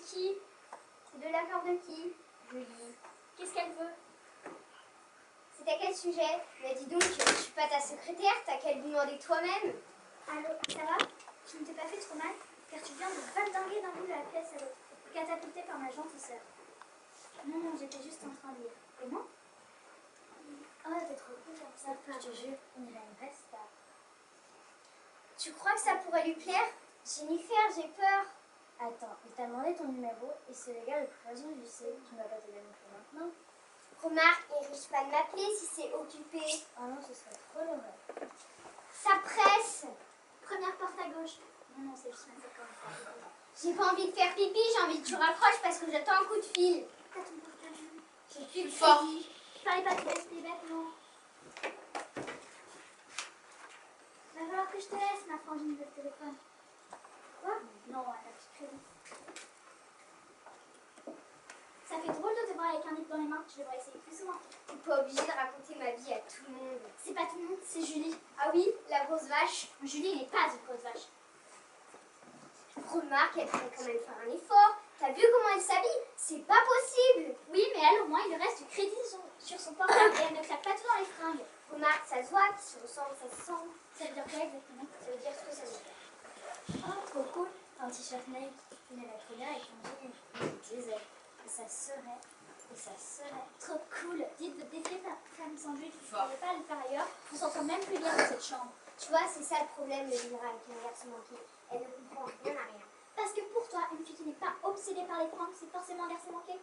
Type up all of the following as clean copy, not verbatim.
qui? C'est de la part de qui? Julie. Qu'est-ce qu'elle veut? C'est à quel sujet? Mais dis donc, je suis pas ta secrétaire, t'as qu'à lui demander toi-même. Allô, ça va? Je ne t'ai pas fait trop mal, car tu viens de valdinguer d'un bout de la pièce à l'autre, catapulté par ma gentille sœur. Non, non, j'étais juste en train de lire. Et moi? Oh, t'es trop cool comme ça, je te jure, on dirait une vraie star. Tu crois que ça pourrait lui plaire? Jennifer, j'ai peur. Attends, il t'a demandé ton numéro et c'est le gars le plus raison du lycée. Tu ne vas pas te donner maintenant? Remarque, il risque pas de m'appeler si c'est occupé. Oh non, ce serait trop l'horreur. Ça presse. Première porte à gauche. Non, non, c'est juste ma secrétaire. J'ai pas envie de faire pipi, j'ai envie que tu rapproches parce que j'attends un coup de fil. T'as ton portable. J'ai plus de Fort. crédit. Fallait pas te laisser les bêtes, non. Va falloir que je te laisse, ma frangine de téléphone. Quoi? Non, elle a plus de crédit. Ça fait drôle de te voir avec un livre dans les mains. Je devrais essayer plus souvent. T'es pas obligée de raconter ma vie à tout le monde. C'est pas tout le monde, c'est Julie. Ah oui, la grosse vache. Julie n'est pas une grosse vache. Remarque, elle pourrait quand même faire un effort. T'as vu comment elle s'habille? C'est pas possible. Oui, mais elle, au moins, il lui reste du crédit sur son portable et elle ne claque pas tout dans les fringues. Remarque, ça se voit, qui se ressemble, ça se sent. Ça veut dire quoi exactement? Ça veut dire ce que ça veut dire. Oh, trop cool. Un t-shirt Nike. Une lettre bien avec un jean et des ailes. Et ça serait trop cool. Dites de défier ta femme sans juge. Je ne pourrais pas le faire ailleurs. On s'entend même plus bien dans cette chambre. Tu vois, c'est ça le problème de vivre avec un garçon manqué. Elle ne comprend rien à rien. Parce que pour toi, une fille qui n'est pas obsédée par les fringues, c'est forcément un garçon manqué.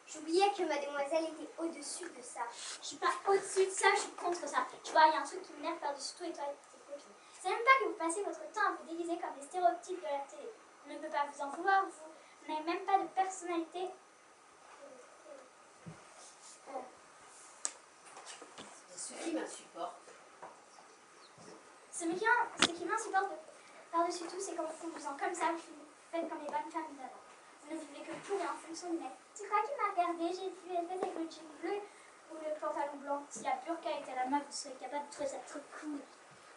J'oubliais que mademoiselle était au-dessus de ça. Je suis pas au-dessus de ça, je suis contre ça. Tu vois, il y a un truc qui m'énerve par-dessus tout et toi, tes copines. C'est même pas que vous passez votre temps à vous déguiser comme des stéréotypes de la télé. On ne peut pas vous en vouloir, vous n'avez même pas de personnalité. Ce qui m'insupporte. Ce qui m'insupporte par-dessus tout, c'est qu'en vous conduisant comme ça, vous faites comme les bonnes femmes d'avant. Vous ne vivez que pour et en fonction du mec. Tu crois qu'il m'a regardé? J'ai vu elle faisait avec le jean bleu ou le pantalon blanc. Si la burqa était à la mode, vous seriez capable de trouver ça trop cool.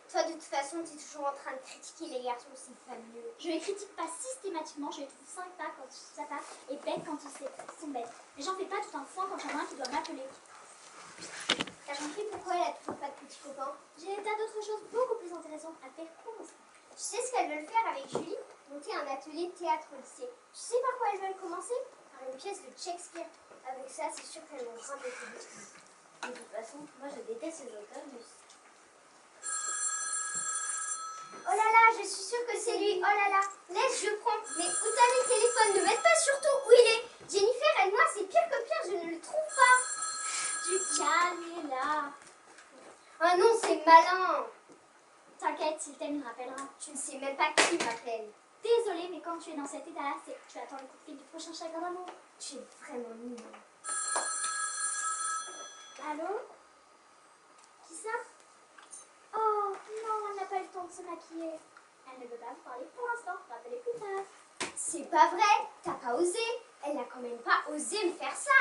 Toi, de toute façon, tu es toujours en train de critiquer les garçons, c'est pas mieux. Je les critique pas systématiquement, je les trouve sympas quand ils sont sympas et bêtes quand ils sont bêtes. Mais j'en fais pas tout un foin quand il y en a un qui doit m'appeler. T'as compris pourquoi elle a toujours pas de petits copains? J'ai des tas d'autres choses beaucoup plus intéressantes à faire pour l'instant. Tu sais ce qu'elles veulent faire avec Julie? Monter un atelier de théâtre au lycée. Tu sais par quoi elles veulent commencer? Par une pièce de Shakespeare. Avec ça, c'est sûr qu'elles vont grimper plus vite. De toute façon, moi je déteste ces auteurs. Oh là là, je suis sûre que c'est lui. Oh là là, laisse, je prends. Mais où t'as mis le téléphone? Ne mette pas surtout où il est. Jennifer, elle, moi, c'est pire que pire, je ne le trouve pas. Du calme là. Ah non, c'est malin. T'inquiète, s'il t'aime, il me rappellera. Tu ne sais même pas qui m'appelle. Désolée, mais quand tu es dans cet état-là, c'est que tu attends le coup de fil du prochain chagrin d'amour. Tu es vraiment mignon. Allô? Qui ça? Oh non, elle n'a pas eu le temps de se maquiller. Elle ne veut pas vous parler pour l'instant, rappelez plus tard. C'est pas vrai, t'as pas osé. Elle n'a quand même pas osé me faire ça.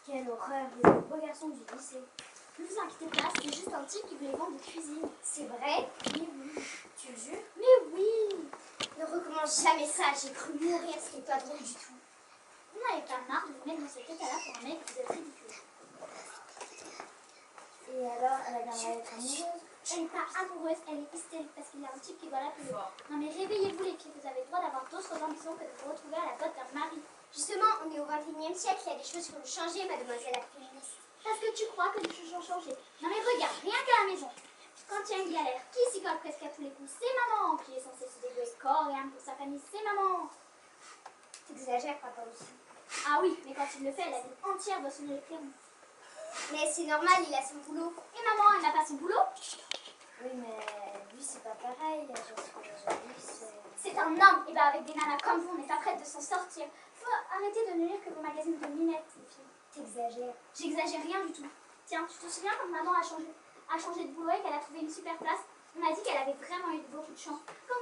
Quelle horreur, le beau garçon du lycée. Ne vous inquiétez pas, c'était juste un type qui voulait vendre de cuisine. C'est vrai? Mais oui. Tu le jures? Mais oui. Ne recommence jamais ça, j'ai cru mourir, ce n'est pas drôle du tout. Vous n'avez pas marre de vous mettre dans cet état-là pour un mec, vous êtes ridicule. Et alors, elle a bien être amoureuse? Elle n'est pas amoureuse, elle est hystérique parce qu'il y a un type qui doit l'appeler. Non mais réveillez-vous les filles, vous avez le droit d'avoir d'autres ambitions que de vous retrouver à la botte d'un mari. Justement, on est au XXIe siècle, il y a des choses qui ont changé, mademoiselle la féministe. Parce que tu crois que les choses ont changé. Non mais regarde, rien qu'à la maison. Quand il y a une galère, qui s'y colle presque à tous les coups? C'est maman qui est censée se débrouiller corps et âme pour sa famille, c'est maman. T'exagères, papa aussi. Ah oui, mais quand il le fait, la vie entière doit sonner le clairon. Mais c'est normal, il a son boulot. Et maman, elle n'a pas son boulot? Oui, mais lui, c'est pas pareil. C'est un homme, et bah avec des nanas comme vous, on n'est pas prête de s'en sortir. Faut arrêter de ne lire que vos magazines de minettes, les filles. T'exagères. J'exagère rien du tout. Tiens, tu te souviens quand maman a changé de boulot et qu'elle a trouvé une super place? On a dit qu'elle avait vraiment eu beaucoup de chance. Quand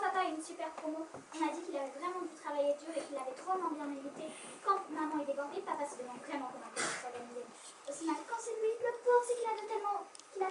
papa a eu une super promo, on a dit qu'il avait vraiment dû travailler dur et qu'il avait trop bien mérité. Quand maman est débordée, papa se demande vraiment comment.